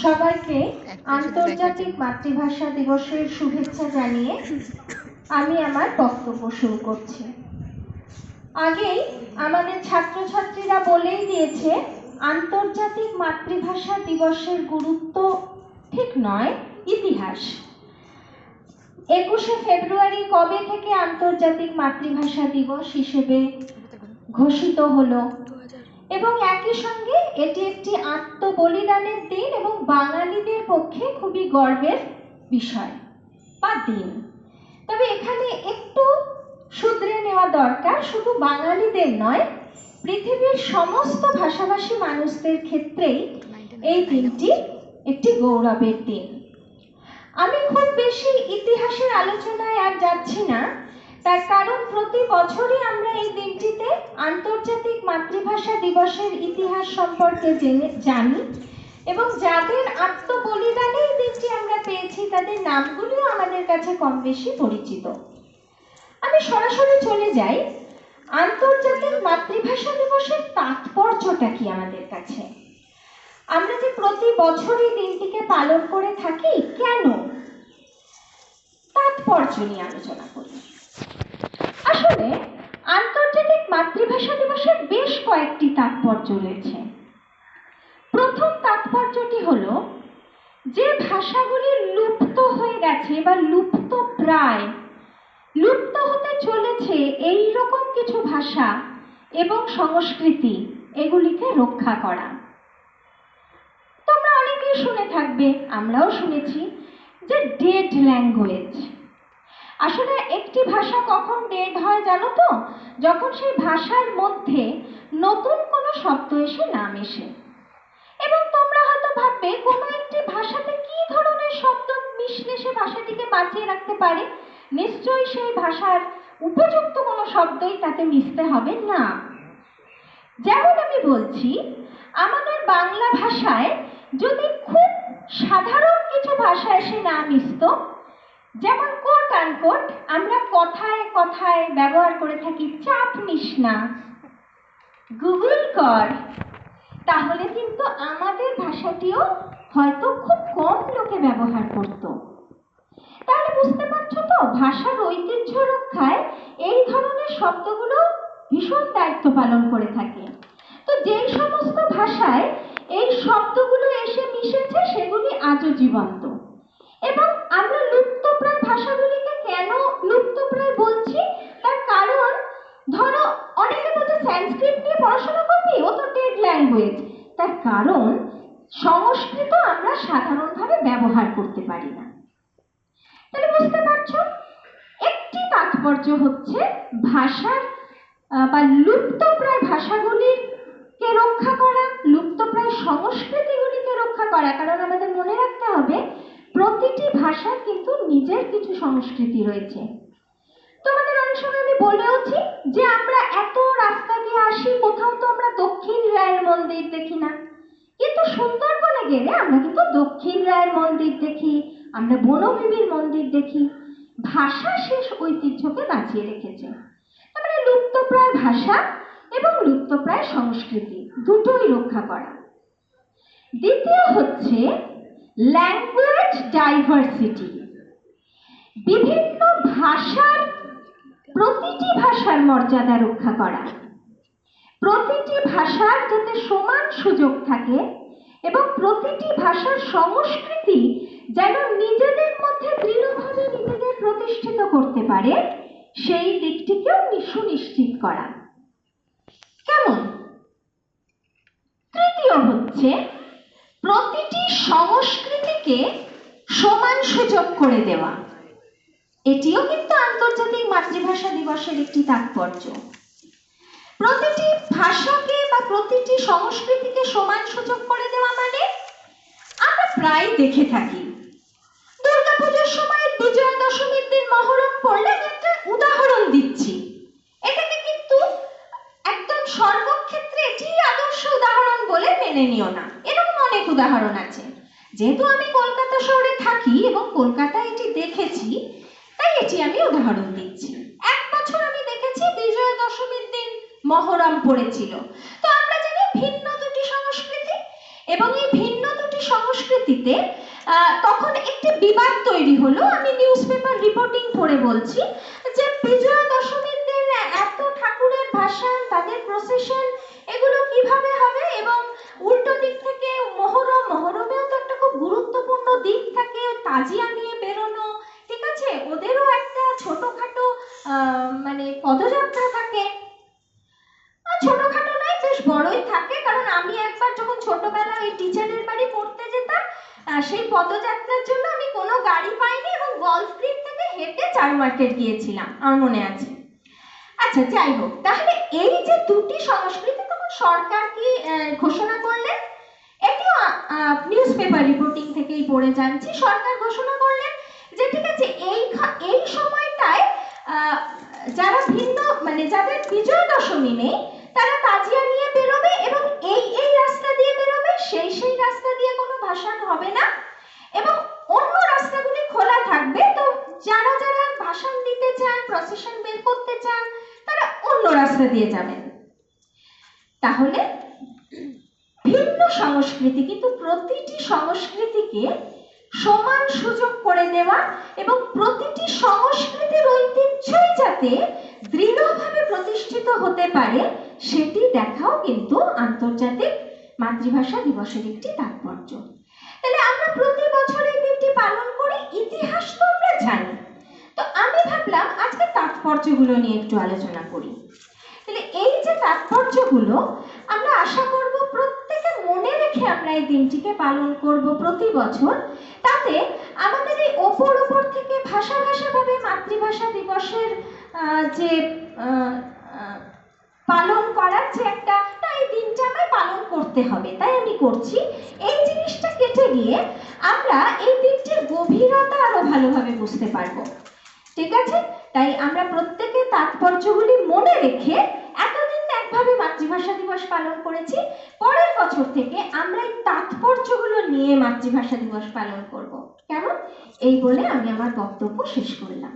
সবাইকে আন্তর্জাতিক মাতৃভাষা দিবসের শুভেচ্ছা জানিয়ে আমি আমার বক্তব্য শুরু করছি। আগেই আমাদের ছাত্রছাত্রীরা বলেই দিয়েছে, আন্তর্জাতিক মাতৃভাষা দিবসের গুরুত্ব ঠিক নয়, ইতিহাস। 21শে ফেব্রুয়ারি কবে থেকে আন্তর্জাতিক মাতৃভাষা দিবস হিসেবে ঘোষিত হলো এবং একই সঙ্গে এটি একটি আত্মবলিদানের দিন এবং বাঙালিদের পক্ষে খুবই গর্বের বিষয় বা দিন। তবে এখানে একটু শুধরে নেওয়া দরকার, শুধু বাঙালিদের নয়, পৃথিবীর সমস্ত ভাষাভাষী মানুষদের ক্ষেত্রেই এই দিনটি একটি গৌরবের দিন। আমি খুব বেশি ইতিহাসের আলোচনায় আর যাচ্ছি না, তার কারণ প্রতি বছরই আমরা এই দিনটিতে আন্তর্জাতিক মাতৃভাষা দিবসের ইতিহাস সম্পর্কে জানি এবং যাদের আত্মবলিদানে এই দিনটি আমরা পেয়েছি তাদের নামগুলিও আমাদের কাছে কম বেশি পরিচিত। আমি সরাসরি চলে যাই, আন্তর্জাতিক মাতৃভাষা দিবসের তাৎপর্যটা কি আমাদের কাছে। আমরা যে প্রতি বছরই দিনটিকে পালন করে থাকি, কেন, তাৎপর্য নিয়ে আলোচনা করি। আসলে আন্তর্জাতিক মাতৃভাষা দিবসের বেশ কয়েকটি তাৎপর্য রয়েছে। প্রথম তাৎপর্যটি হলো, যে ভাষাগুলি লুপ্ত হয়ে গেছে বা লুপ্ত প্রায়, লুপ্ত হতে চলেছে এই রকম কিছু ভাষা এবং সংস্কৃতি, এগুলিকে রক্ষা করা। তোমরা অনেকেই শুনে থাকবে, আমরাও শুনেছি, যে ডেড ল্যাঙ্গুয়েজ। আসলে একটি ভাষা কখন ডেড হয় জানো তো? যখন সেই ভাষার মধ্যে নতুন কোনো শব্দ এসে না মেশে। এবং তোমরা হয়তো ভাববে, কোনো একটি ভাষাতে কি ধরনের শব্দ মিশলে সে ভাষাটিকে বাঁচিয়ে রাখতে পারে? নিশ্চয়ই সেই ভাষার উপযুক্ত কোনো শব্দই তাতে মিশতে হবে না। যেমন আমি বলছি, আমাদের বাংলা ভাষায় যদি খুব সাধারণ কিছু ভাষা এসে না মিশত, যেমন কোট আনকোট আমরা কথায় কথায় ব্যবহার করে থাকি চাপ নিস না, গুগল কর, তাহলে কিন্তু আমাদের ভাষাটিও হয়তো খুব কম লোকে ব্যবহার করত। তাহলে বুঝতে পারছো তো, ভাষার ঐতিহ্য রক্ষায় এই ধরনের শব্দগুলো ভীষণ দায়িত্ব পালন করে থাকে। তো যেই সমস্ত ভাষায় এই শব্দগুলো এসে মিশেছে সেগুলি আজও জীবন্ত। এবং আমরা লুপ্তপ্রায় ভাষাগুলিকে কেন লুপ্তপ্রায় বলছি, তার কারণ ধরো অনেকে বলছে সংস্কৃত নিয়ে পড়াশোনা করবি, ও তো ডেড ল্যাঙ্গুয়েজ। তার কারণ সংস্কৃত আমরা সাধারণভাবে ব্যবহার করতে পারি না। তাহলে বুঝতে পারছো, একটি তাৎপর্য হচ্ছে ভাষার বা লুপ্তপ্রায় ভাষাগুলিকে রক্ষা করা, লুপ্তপ্রায় সংস্কৃতিগুলিকে রক্ষা করা। কারণ আমাদের মনে রাখতে হবে, প্রতিটি ভাষার কিন্তু নিজের কিছু সংস্কৃতি রয়েছে। তোমাদের অনেক সময় আমি বলেওছি যে আমরা এত রাস্তা দিয়ে আসি, কোথাও তো আমরা দক্ষিণ রায়ের মন্দির দেখি না, কিন্তু সুন্দরবনে গেলে আমরা কিন্তু দক্ষিণ রায়ের মন্দির দেখি, আমরা বনবিবির মন্দির দেখি। ভাষা শেষ ঐতিহ্যকে বাঁচিয়ে রেখেছে। তার মানে লুপ্তপ্রায় ভাষা এবং লুপ্তপ্রায় সংস্কৃতি দুটোই রক্ষা করা। দ্বিতীয় হচ্ছে ল্যাঙ্গুয়েজ ডাইভার্সিটি। বিভিন্ন ভাষার, প্রতিটি ভাষার মর্যাদা রক্ষা করা, প্রতিটি ভাষার যাতে সমান সুযোগ থাকে এবং প্রতিটি ভাষার সংস্কৃতি যেন নিজেদের মধ্যে দৃঢ়ভাবে নিজেদের প্রতিষ্ঠিত করতে পারে, সেই দিকটিকেও সুনিশ্চিত করা। কেমন? তৃতীয় হচ্ছে প্রতিটি সংস্কৃতিকে সমান সুযোগ করে দেওয়া। এটিও কিন্তু আন্তর্জাতিক মাতৃভাষা দিবসের একটি তাৎপর্য। প্রতিটি ভাষাকে বা প্রতিটি সংস্কৃতিকে সমান সুযোগ করে দেওয়া মানে, আমরা প্রায় দেখে থাকি দুর্গাপূজার সময় বিজয়া দশমীর দিন মহরম পড়লে, একটা উদাহরণ দিচ্ছি, এটাকে কিন্তু একদম সর্বক্ষেত্রে এটি আদর্শ উদাহরণ বলে মেনে নিও না, এরকম অনেক উদাহরণ আছে। যেহেতু আমি কলকাতা শহরে থাকি এবং কলকাতায় এটি দেখেছি, তাই এটি আমি উদাহরণ দিচ্ছি। এক বছর আমি দেখেছি বিজয়া দশমীর দিন মহরম পড়েছিল। তো আমরা জানি ভিন্ন দুটি সংস্কৃতি, এবং এই ভিন্ন দুটি সংস্কৃতিতে তখন একটি বিবাদ তৈরি হলো। আমি নিউজ পেপার রিপোর্টিং পড়ে বলছি যে বিজয়া দশমীর দিন এত ঠাকুরের ভাসান, তাদের প্রসেশন, এগুলো কিভাবে হবে, এবং উল্টো দিক থেকে মহরমেও তো একটা খুব গুরুত্বপূর্ণ দিক থাকে, তাজিয়া নিয়ে বেরোনো, ঠিক আছে, ওদেরও একটা ছোটখাটো মানে পদযাত্রা থাকে। ছোটখাটো নয়, বেশ বড়ই থাকে, কারণ আমি একবার যখন ছোটবেলায় ওই টিচারের বাড়ি পড়তে যেতাম, সেই পদযাত্রার জন্য আমি কোনো গাড়ি পাইনি এবং গলফ গ্রিন থেকে হেঁটে চার মার্কেট গিয়েছিলাম, আমার মনে আছে। আচ্ছা, যাই হোক, তাহলে এই যে দুটি সংস্কৃতি তখন সরকার কি ঘোষণা করলেন, এটিও নিউজ পেপার রিপোর্টিং থেকেই পড়ে জানছি। সরকার ঘোষণা করলেন যে ঠিক আছে, এই সময়টায় যারা ভিন্ন মানে যাদের বিজয়া দশমী নেই, তারা তাজিয়া নিয়ে বেরোবে এবং এই রাস্তা দিয়ে বেরোবে, সেই রাস্তা দিয়ে কোনো ভাসান হবে না, এবং অন্য রাস্তাগুলি খোলা থাকবে। তো যারা ভাসান দিতে চান, প্রসেশন বের করতে চান, তারা অন্য রাস্তা দিয়ে যাবেন। তাহলে ভিন্ন সংস্কৃতি, কিন্তু প্রতিটি সংস্কৃতিকে সমান সুযোগ করে দেওয়া এবং প্রতিটি সংস্কৃতির ঐতিহ্যই যাতে দৃঢ়ভাবে প্রতিষ্ঠিত হতে পারে, সেটি দেখাও কিন্তু আন্তর্জাতিক মাতৃভাষা দিবসের একটি তাৎপর্য। তাহলে আমরা প্রতি বছর এই দিনটি পালন করি, ইতিহাস তো আমরা জানি, তো আমি ভাবলাম আজকে তাৎপর্যগুলো নিয়ে একটু আলোচনা করি। তাহলে এই যে তাৎপর্যগুলো আমরা আশা করব প্রত্যেকে মনে রেখে আমরা এই দিনটিকে পালন করব প্রতি বছর, তাতে আমাদের এই ওপর থেকে ভাষাভাবে মাতৃভাষা দিবসের যে পালন করার যে একটা, এই দিনটা আমায় পালন করতে হবে তাই আমি করছি, এই জিনিসটা কেটে গিয়ে আমরা এই দিনটির গভীরতা আরো ভালোভাবে বুঝতে পারবো। ঠিক আছে, তাই আমরা প্রত্যেকে তাৎপর্যগুলি মনে রেখে এতদিন একভাবে মাতৃভাষা দিবস পালন করেছি, পরের বছর থেকে আমরা এই তাৎপর্যগুলো নিয়ে মাতৃভাষা দিবস পালন করব। কেমন? এই বলে আমি আমার বক্তব্য শেষ করলাম।